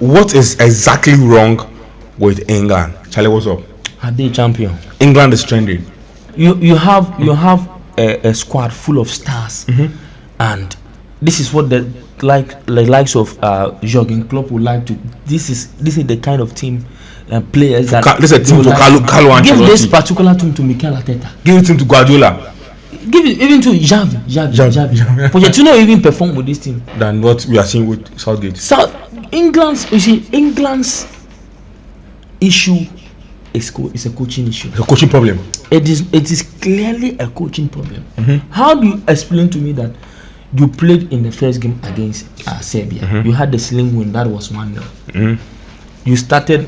What is exactly wrong with England? Charlie, what's up? Are they champion? England is trending. You have a squad full of stars, and this is what the likes of Jurgen Klopp would like to. This is the kind of team players that This is a team for Carlo Ancelotti. Give this particular team to Mikel Arteta. Give it to Guardiola. Give it even to Xavi. Pochettino even perform with this team Than what we are seeing with Southgate. England's issue is a coaching issue. It's a coaching problem. It is clearly a coaching problem. How do you explain to me that you played in the first game against Serbia? You had the slim win, that was 1-0. You started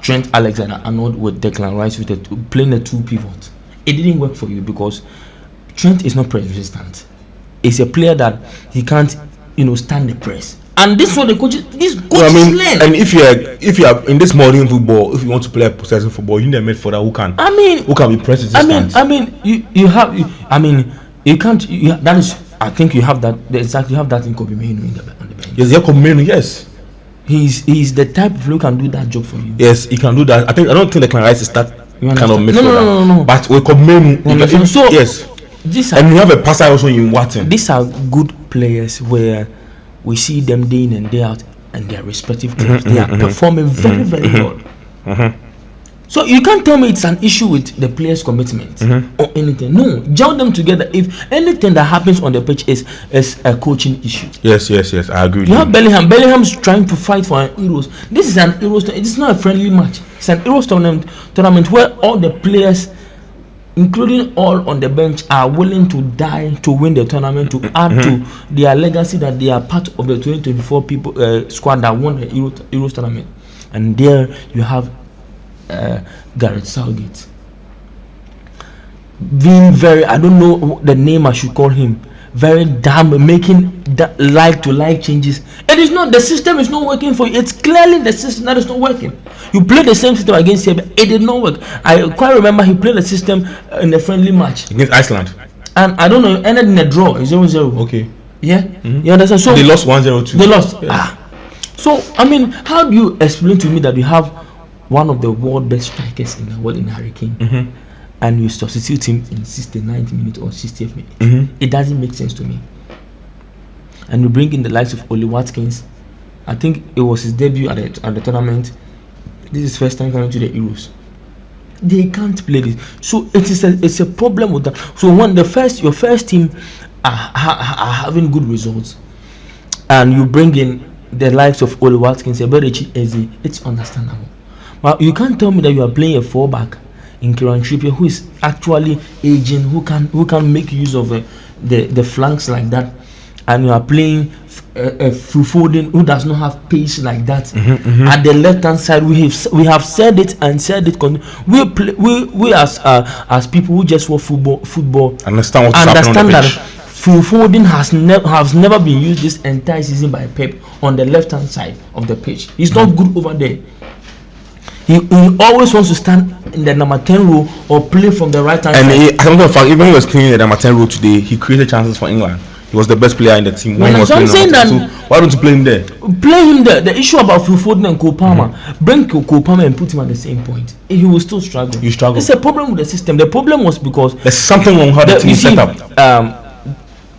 Trent Alexander-Arnold with Declan Rice with playing the two pivots. It didn't work for you because Trent is not press resistant. He's a player that he can't, stand the press. And this is what the coaches learn. And if you are in this modern football, if you want to play possessive football, you need a midfielder who can be press resistant. You can't. That is, I think you have that. Exactly, you have that in Kobe Mainoo on the bench. Yes, yeah, Kobe Mainoo, yes. He's the type of who can do that job for you. Yes, he can do that. I don't think Declan Rice is that kind of midfielder. No. But with Kobe Mainoo, so yes. And you have a passer also in Watson. These are good players where we see them day in and day out, and their respective clubs they are performing very, very well. So you can't tell me it's an issue with the players' commitment or anything. No, gel them together. If anything that happens on the pitch is a coaching issue. Yes, I agree. You have Bellingham. Bellingham's trying to fight for an Euros. This is an Euros. It's not a friendly match. It's an Euros tournament where all the players, including all on the bench, are willing to die to win the tournament, to add to their legacy that they are part of the 2024 squad that won the Euros tournament. And there you have Gareth Southgate being very, I don't know the name I should call him, very damn, making like changes. It is not, the system is not working for you. It's clearly the system that is not working. You played the same system against Serbia, it did not work. I quite remember he played the system in the friendly match against Iceland, and I don't know, it ended in a draw, 0-0. Okay. Yeah. You understand? So they lost 1-0 too. They lost. Yeah. So how do you explain to me that you have one of the world best strikers in the world in Harry Kane, and you substitute him in 69th minute or 60th minute? It doesn't make sense to me. And you bring in the likes of Oli Watkins. I think it was his debut at the tournament. This is first time coming to the Euros. They can't play this, so it's a problem with that. So when your first team are having good results, and you bring in the likes of Oli Watkins, it's understandable. But you can't tell me that you are playing a 4-back in Kieran Trippier, who is actually aging, who can make use of the flanks like that, and you are playing a Foden who does not have pace like that. At the left hand side, we have said it. We as people who just watch football understand that Phil Foden has never been used this entire season by Pep on the left hand side of the pitch. He's not good over there. He always wants to stand in the number 10 row or play from the right hand side. And even when he was cleaning the number 10 row today, he created chances for England. He was the best player in the team when he was playing. So why don't you play him there? Play him there. The issue about Phil Foden and Cole Palmer, bring Cole Palmer and put him at the same point. He will still struggle. You struggle. It's a problem with the system. The problem was because there's something wrong with how the team set up.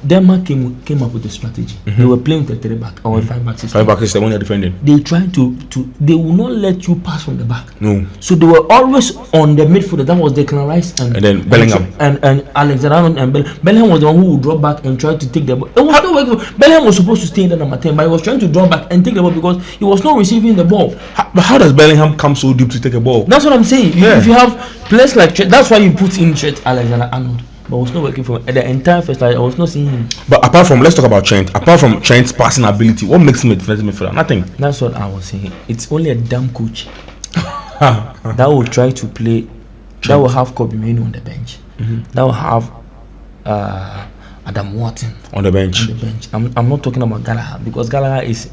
Denmark came up with a strategy. They were playing with a 3-back or a 5-back system. 5-back system when they're defending. They tried to they will not let you pass from the back. No. So they were always on the midfield. That was Declan Rice and then Bellingham and Alexander and Bellingham was the one who would drop back and try to take the ball. It was not working. Bellingham was supposed to stay in the number 10, but he was trying to drop back and take the ball because he was not receiving the ball. But how does Bellingham come so deep to take a ball? That's what I'm saying. If you have players like Trent, that's why you put in Trent Alexander-Arnold. But it was not working for the entire first time. I was not seeing him. But let's talk about Trent. Apart from Trent's passing ability, what makes him a defensive midfielder? Nothing. That's what I was saying. It's only a damn coach that will try to play. Trent. That will have Kobe Mainoo on the bench. That will have Adam Wharton on the bench. I'm not talking about Gallagher because Gallagher is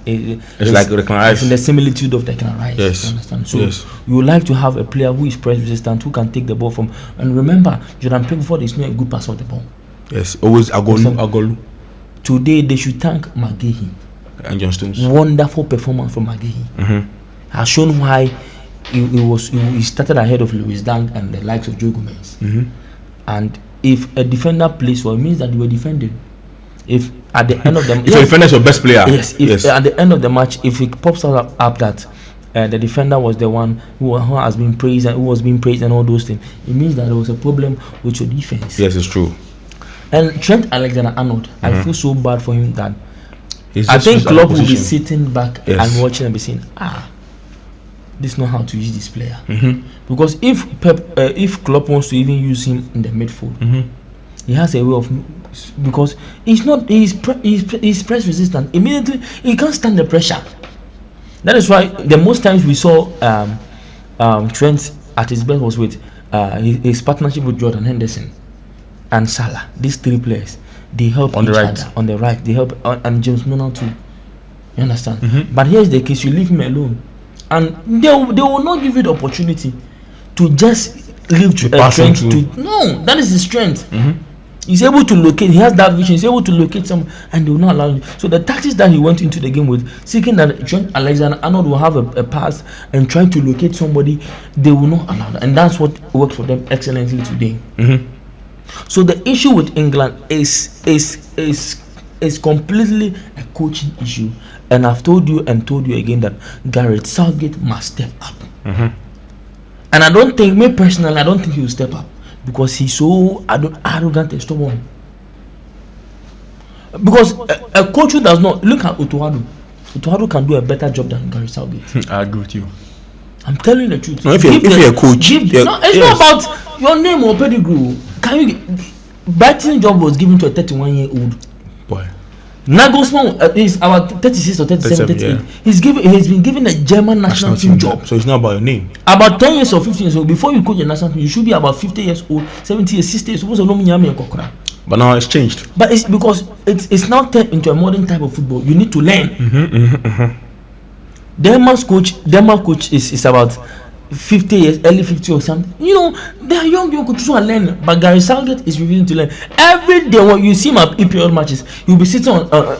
like Declan Rice. In the similitude of Declan Rice. Yes. You understand? So you would like to have a player who is press resistant, who can take the ball from. And remember, Jordan Pickford is not a good passer of the ball. Yes, always Agolu. Today they should thank McGahey and John Stones. Wonderful performance from McGahee. Has shown why he started ahead of Lewis Dunk and the likes of Joe Gomez. And if a defender plays well, it means that you were defending. If at the end of the if the defender is your best player, yes. At the end of the match, if it pops up that the defender was the one who has been praised and who was being praised and all those things, it means that there was a problem with your defense. Yes, it's true. And Trent Alexander-Arnold, I feel so bad for him that I think Klopp will be sitting back and watching and be saying, this is not how to use this player. Because if Klopp wants to even use him in the midfield, he has a way of, because he's press resistant. Immediately he can't stand the pressure. That is why the most times we saw Trent at his best was with his partnership with Jordan Henderson and Salah. These three players, they help on the right. other. On the right, they help, and James Milner too. You understand? But here's the case: you leave him alone, and they will not give you the opportunity to just leave Trent to. No, that is his strength. He's able to locate. He has that vision. He's able to locate some, and they will not allow him. So the tactics that he went into the game with, seeking that Trent Alexander-Arnold will have a pass and trying to locate somebody, they will not allow that, and that's what worked for them excellently today. So the issue with England is completely a coaching issue, and I've told you again that Gareth Southgate must step up. And I don't think, me personally, I don't think he will step up. Because he's so arrogant and stubborn. Because a coach who does not look at Otuado can do a better job than Gareth Southgate. I agree with you. I'm telling the truth. No, if you're a coach, it's not about your name or pedigree. Can you? Brighton's job was given to a 31-year-old boy. Nagelsmann is about 36 or 37, 38. Yeah. He's been given a German national team job. So it's not about your name. About 10 years or 15 years old, before you coach a national team, you should be about 50 years old, 70 years, 60 years old. But now it's changed. But it's because it's now turned into a modern type of football. You need to learn. Denmark coach is about 50 years, early 50 or something. You know, they are young coaches who are learning. But Gareth Southgate is revealing to learn. Every day when you see him at EPL matches, you'll be sitting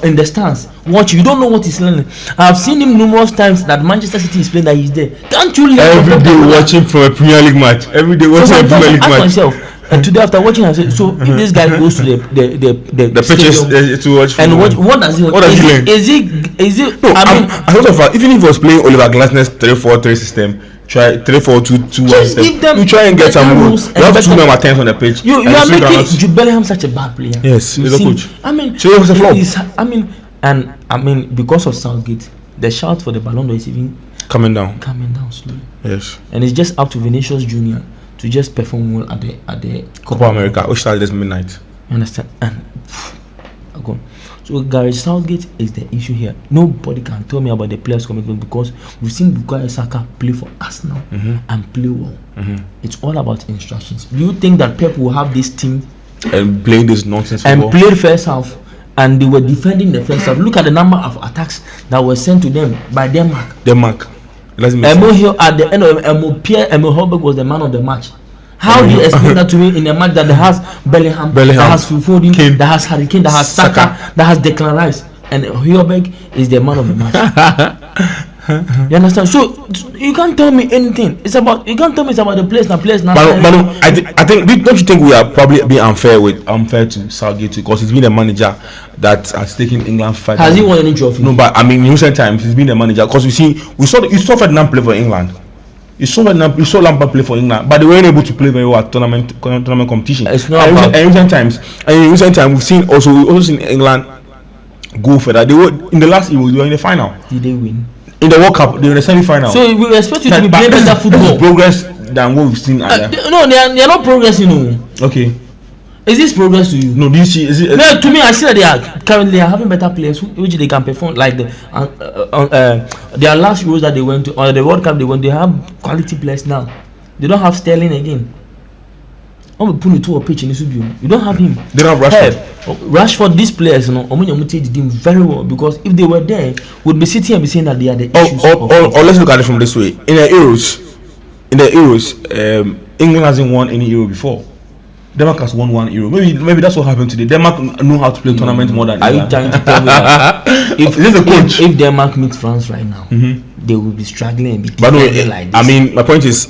in the stands watching. You don't know what he's learning. I've seen him numerous times that Manchester City is playing that he's there. Can't you learn? Every day watching from a Premier League match. Every day watching a Premier League match. Myself, and today after watching, I said, so if this guy goes to the pitches to watch, and what does he learn? Is it? No, I thought of even if he was playing Oliver Glasner's 3-4-3 system. Try 3-4-2-1. You try and get some rules. You have 2 number 10s on the pitch. You are making Jude Bellingham such a bad player. Yes, he's a coach. I mean, so he was a flop. Because of Southgate, the shout for the Ballon d'Or is even coming down slowly. Yes, and it's just up to Vinicius Junior to just perform well at the Copa America, which started this midnight. You understand? And go. So Gareth Southgate is the issue here. Nobody can tell me about the players' commitment because we've seen Bukayo Saka play for Arsenal and play well. It's all about instructions. Do you think that Pep will have this team and playing this nonsense football? And played first half and they were defending the first half? Look at the number of attacks that were sent to them by Denmark. Emo Hill at the end of Pierre Holberg was the man of the match. How do you explain that to me in a match that has Bellingham, that has Foden, that has Harry Kane, that has Saka, that has Declan Rice, and Højbjerg is the man of the match? You understand? So you can't tell me anything. You can't tell me it's about the players now. But I think don't you think we are probably being unfair to Southgate because he's been a manager that has taken England further. Has he won any trophy? No, but I mean in recent times he's been a manager because you saw Ferdinand play for England. You saw Lampard play for England, but they weren't able to play very well at tournament competition. It's not about in recent times we've also seen England go further. They were in the last Euro, they were in the final. Did they win? In the World Cup, they were in the semi-final. So we expect you to be playing better football. Progress than what we've seen. No, they are not progressing. No. Okay. Is this progress to you? No, do you see? No, to me, I see that they are currently having better players which they can perform. Like their last Euros that they went to, or the World Cup they went, they have quality players now. They don't have Sterling again. I'm gonna put you to a pitch in this video. You don't have him. They don't have Rashford. Rashford, these players, you know, did them very well because if they were there, we'd be sitting and be saying that they are the issues. Or let's look at it from this way. In the Euros, England hasn't won any Euro before. Denmark has won 1 Euro. Maybe that's what happened today. Denmark know how to play tournament more than Are you England. trying to tell me that Is this the coach? if Denmark meets France right now, they will be struggling a bit? But no, like this. I mean, my point is,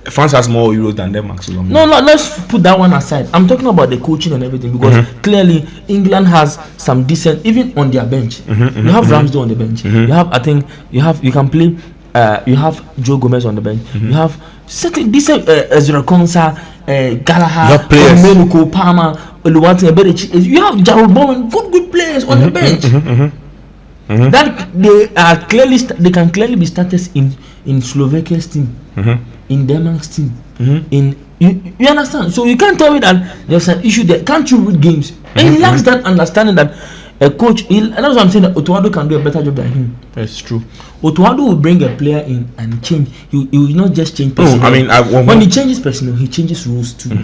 France has more Euros than Denmark. So No, let's put that one aside. I'm talking about the coaching and everything, because clearly England has some decent, even on their bench. You have Ramsdale on the bench. You have, I think, you can play. You have Joe Gomez on the bench. You have certain decent Ezra Konsa, Gallagher, Domenico Palmer, Oluwatini Eberechi. You have Jarrod Bowen, good players on the bench. That they can clearly be starters in Slovakia's team, in Denmark's team, in you understand. So you can't tell me that there's an issue there. Can't you read games? And he lacks that understanding that a coach. And that's what I'm saying, that Otuado can do a better job than him. That's true. Otuado will bring a player in and change. He will not just change personnel. I mean, when he changes personnel, he changes rules too.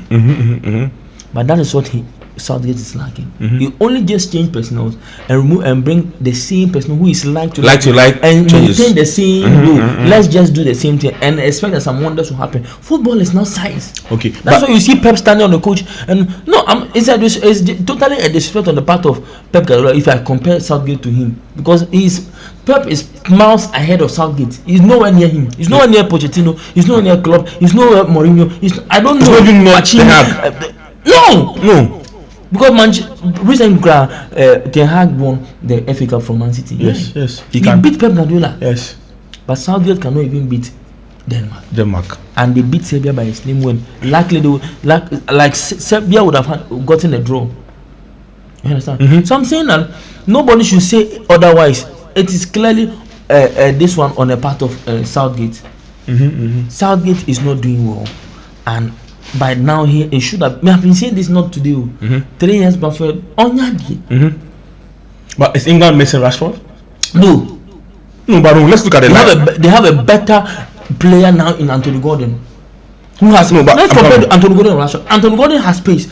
But that is what Southgate is lacking. He only just change personnel and remove and bring the same person who is like to and changes. maintain the same rule. Let's just do the same thing and expect that some wonders will happen. Football is not science. Okay, that's why you see Pep standing on the coach. And no, it's totally a disrespect on the part of Pep Guardiola if I compare Southgate to him, because Pep is miles ahead of Southgate. He's nowhere near him. He's nowhere near Pochettino. He's nowhere near Klopp. He's nowhere Mourinho. I don't know. No. Because recently Ten Hag won the FA Cup from Man City. Yes. He beat Pep Guardiola. Yes. But Southgate cannot even beat Denmark. And they beat Serbia by a slim win. Likely they would, like Serbia would have gotten a draw. You understand? So I'm saying that nobody should say otherwise. It is clearly this one on the part of Southgate. Southgate is not doing well, and by now he should have. We have been saying this not today. 3 years before Onyadi. But is England missing Rashford? No, but let's look at it. They have a better player now in Anthony Gordon, who has let's compare to Anthony Gordon and Rashford. Anthony Gordon has pace.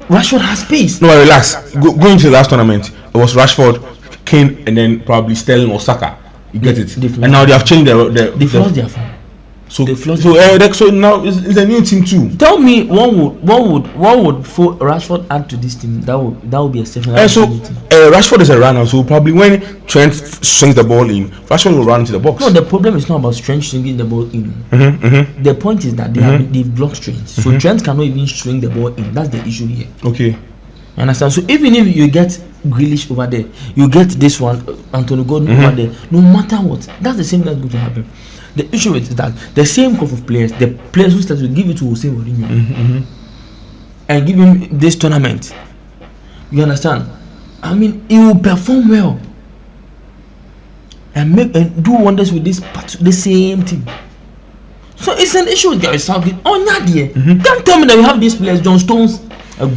Rashford has pace. No, relax. Going to the last tournament, it was Rashford, Kane, and then probably Sterling or Saka. You get it. And now they have changed they lost their form. So now it's a new team too. Tell me, what would Rashford add to this team? That would be a second. Rashford is a runner, so probably when Trent swings the ball in, Rashford will run into the box. No, the problem is not about Trent swinging the ball in. The point is that they've blocked Trent, so Trent cannot even swing the ball in. That's the issue here. Okay. You understand? So even if you get Grealish over there, you get this one, Anthony Gordon over there, no matter what, that's the same that's going to happen. The issue is that the same group of players, the players who started to give it to Jose Mourinho and give him this tournament, you understand? I mean, he will perform well and do wonders with the same team. So it's an issue with Gareth Southgate. Nadia, don't tell me that you have these players, John Stones, a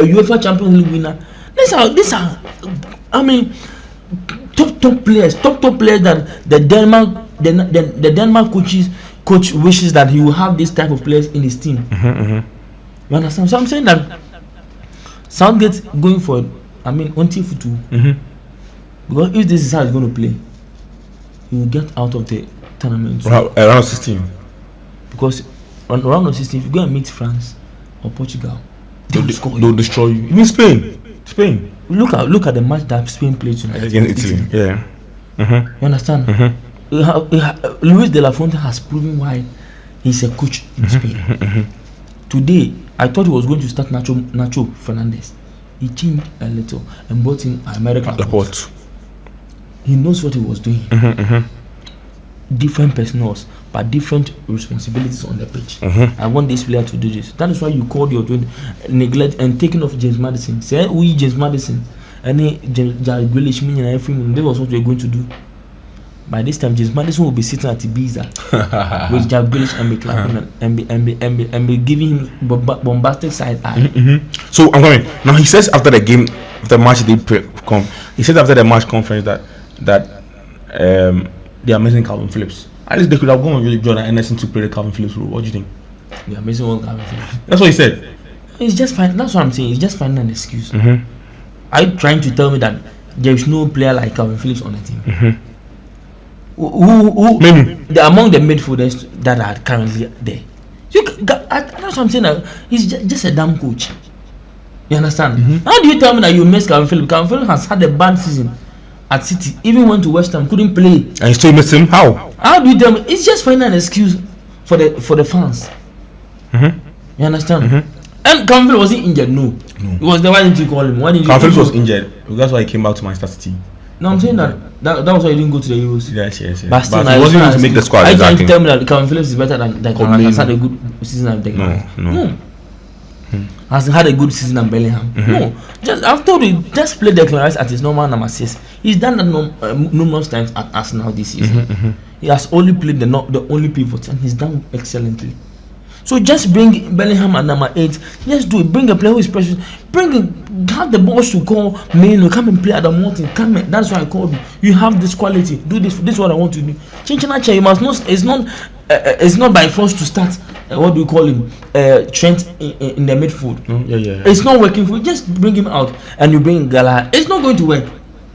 UEFA Champions League winner. These are, I mean, top players that the Denmark coach wishes that he will have this type of players in his team. You understand? So I'm saying that Southgate going for, only for two. Because if this is how he's going to play, he will get out of the tournament. Around 16. Because on round of 16, if you go and meet France or Portugal, they'll destroy you. Even Spain. Look at the match that Spain played tonight against Italy. Yeah. You understand? Luis de la Fuente has proven why he's a coach in Spain. Today, I thought he was going to start Nacho Fernandez. He changed a little and brought in American Laporte. He knows what he was doing. Different personals, but different responsibilities on the pitch. I want this player to do this. That is why you called your neglect and taking off James Maddison. Say, James Maddison, and Jared Grealish, and everything. That was what we were going to do. By this time, James Maddison will be sitting at Ibiza with Jared Grealish and be clapping and be giving him bombastic side eye. So I'm coming now. He says after the game, after the match, he said after the match conference that they are missing Calvin Phillips. At least they could have gone with Jordan Henderson to play the Calvin Phillips role. What do you think? They are missing one Calvin Phillips. That's what he said. It's just fine. That's what I'm saying. It's just finding an excuse. Are you trying to tell me that there is no player like Calvin Phillips on the team? Who among the midfielders that are currently there, That's what I'm saying. That he's just a damn coach. You understand? How do you tell me that you miss Calvin Phillips? Calvin Phillips has had a bad season at City. Even went to West Ham, couldn't play. And you still miss him? How? How do you tell me? It's just finding an excuse for the fans. You understand? And Calvin Phillips, was he injured? No. It was why didn't you call him? Why didn't you? Calvin Phillips was injured. That's why he came back to Manchester City. No, I'm saying that was why he didn't go to the Euros. Yes. But still, he wasn't able to make the squad. Are you trying Exactly. to tell me that Calvin Phillips is better than has had a good season than Declan? No. Has had a good season than Bellingham? No. Just after he just played Declan Rice at his normal number 6. He's done that numerous times at Arsenal this season. He has only played the only pivot, and he's done excellently. So just bring Bellingham at number 8. Just do it. Bring a player who is precious. Have the balls to call Meno. Come and play at the Morton. Come in. That's why I called you. You have this quality. Do this. This is what I want to do. Chinchinacha, you must not. It's not by force to start. What do you call him? Trent in the midfield. Yeah. It's not working for you. Just bring him out and you bring Gallagher. It's not going to work.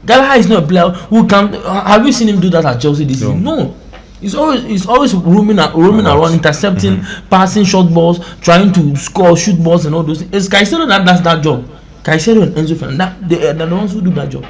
Gallagher is not a player who can. Have you seen him do that at Chelsea this season? No. He's always roaming around, intercepting, passing short balls, trying to shoot balls and all those things. It's Caicedo that does that job. Caicedo and Enzo Fernandez, they're the ones who do that job.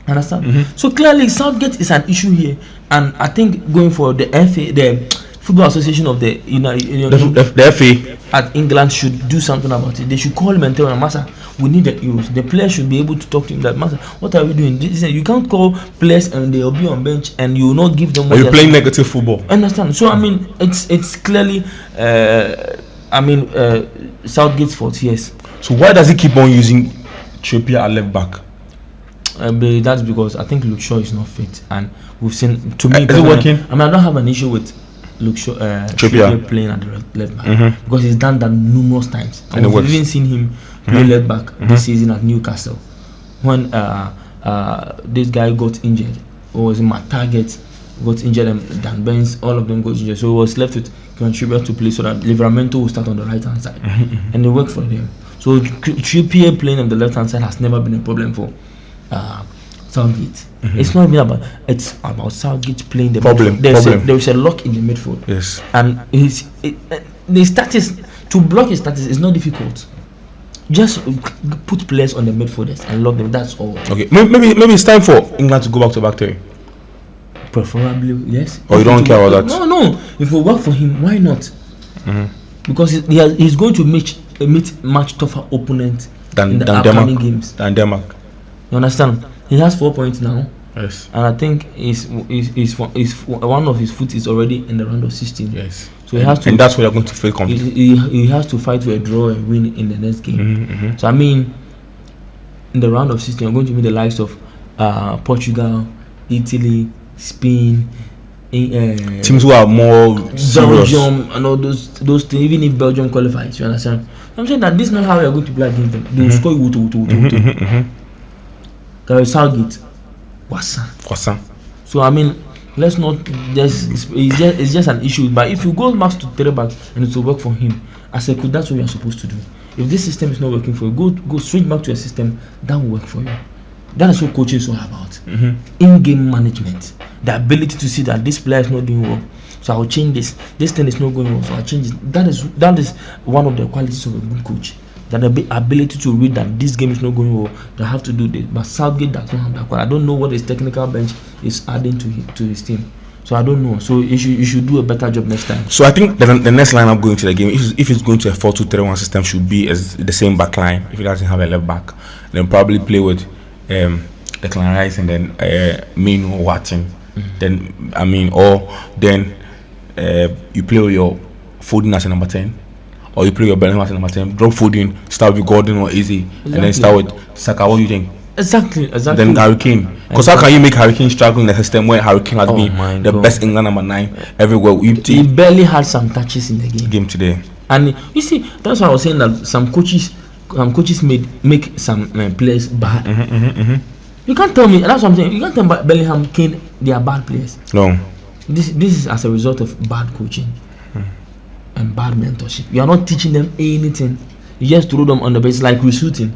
Understand? So clearly, Southgate is an issue here, and I think going for the FA, the Football Association of the the FA at England should do something about it. They should call him and tell him, Master, we need the Euros. The players should be able to talk to him that, Master, what are we doing? You can't call players and they'll be on bench and you will not give them. Are you playing negative football? Understand? So I mean, it's clearly, Southgate's fault. Yes. So why does he keep on using Trippier at left back? But that's because I think Luke Shaw is not fit, and we've seen. To me, is it working? I mean, I don't have an issue with Luke Shaw, Trippier playing at the left back because he's done that numerous times, and we've even seen him play left back this season at Newcastle when this guy got injured. Or was it Matt Target got injured and Dan Burns, all of them got injured, so he was left with Trippier to play so that Livramento will start on the right hand side, and it worked for them. So Trippier playing on the left hand side has never been a problem for Southgate. It's not even about. It's about Southgate playing the problem. There is a lock in the midfield. Yes. And the status to block his status is not difficult. Just put players on the midfielders and lock them. That's all. Okay. Maybe it's time for England to go back to back three. Preferably, yes. Or you don't care about that? No. If we work for him, why not? Because he's going to meet much tougher opponents in the upcoming games. Than Denmark. You understand? He has 4 points now. Yes. And I think one of his foot is already in the round of 16. Yes. So he has to. And that's where you're going to feel confident. He has to fight for a draw and win in the next game. So I mean, in the round of 16, you're going to meet the likes of Portugal, Italy, Spain, teams who are more serious. Belgium, and all those things. Even if Belgium qualifies, you understand? I'm saying that this is not how we are going to play against them. They will score you. Southgate, Wassa. So I mean, let's not it's just an issue. But if you go back to 3 back and it will work for him, as a coach, that's what you are supposed to do. If this system is not working for you, go straight back to a system that will work for you. That is what coaching is all about. In-game management, the ability to see that this player is not doing well, so I'll change this. This thing is not going well, so I'll change it. That is one of the qualities of a good coach. That the ability to read that this game is not going well, they have to do this. But Southgate does not have that quality. I don't know what his technical bench is adding to his team. So I don't know. So you should do a better job next time. So I think the next lineup going to the game, if it's going to a 4-2-3-1 system, should be as the same back line. If it doesn't have a left back, then probably play with Declan Rice and then Meno or Watson. Then you play with your Foden as a number 10. Or you play your Bellingham as a number 10, drop Foden, start with Gordon or Izzy, and then start with Saka. What do you think? Exactly. Then Harry Kane. Because how can you make Harry Kane struggle in a system where Harry Kane has been the best England number 9 everywhere? He barely had some touches in the game today. And you see, that's why I was saying that some coaches make some players bad. You can't tell me. That's what I'm saying. You can't tell me Bellingham, Kane, they are bad players. No. This is as a result of bad coaching. And bad mentorship. You are not teaching them anything. You just throw them on the base like recruiting.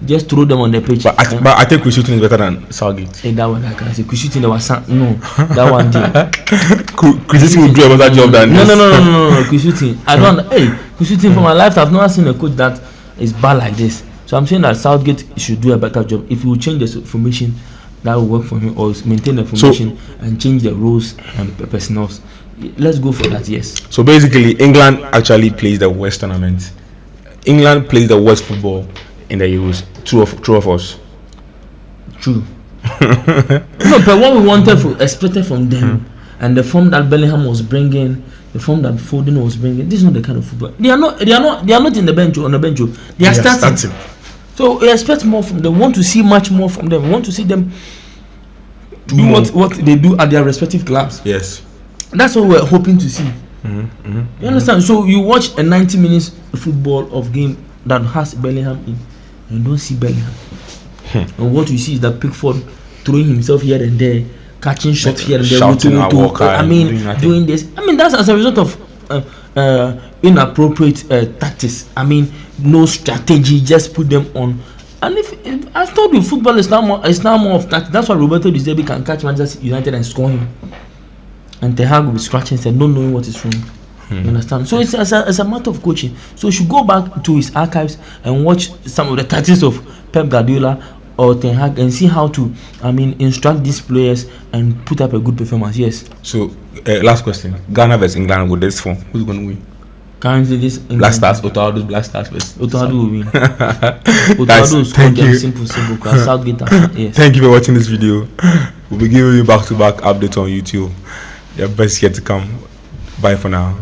Just throw them on the pitch. But I think Chris Hughton is better than Southgate. Hey, that one I can say. Chris Hughton, there was no. That one did. Chris Hughton will do a better job than this. No. Chris Hughton. I don't. Hey, Chris Hughton, for my life, I've never seen a coach that is bad like this. So I'm saying that Southgate should do a better job. If he will change the formation, that will work for him, or maintain the formation and change the roles and personnel. Let's go for that. Yes. So basically, England actually plays the worst tournament. England plays the worst football in the Euros. True of us. True. No, but what we wanted, expected from them, and the form that Bellingham was bringing, the form that Foden was bringing, this is not the kind of football. They are not in the bench on the bench. They are starting. So we expect more from them. We want to see much more from them. We want to see them do what they do at their respective clubs. Yes. That's what we're hoping to see. You understand? So you watch a 90 minutes football of game that has Bellingham in, and you don't see Bellingham. And what you see is that Pickford throwing himself here and there, catching shots here and there, doing this. I mean, that's as a result of inappropriate tactics. I mean, no strategy, just put them on. And if I told you, football is now more of tactics. That's why Roberto De Zerbi can catch Manchester United and score him, and Ten Hag will be scratching his head, not knowing what is wrong. You understand? So it's a matter of coaching. So you should go back to his archives and watch some of the tactics of Pep Guardiola or Ten Hag and see how to, instruct these players and put up a good performance. Yes. So last question: Ghana versus England with this form, who's going to win? Currently, this Black Stars, Otawado's Black Stars versus Otawado will win. Otawado will score them simple. Because Southgate. Yes. Thank you for watching this video. We'll be giving you back-to-back updates on YouTube. Your best yet to come. Bye for now.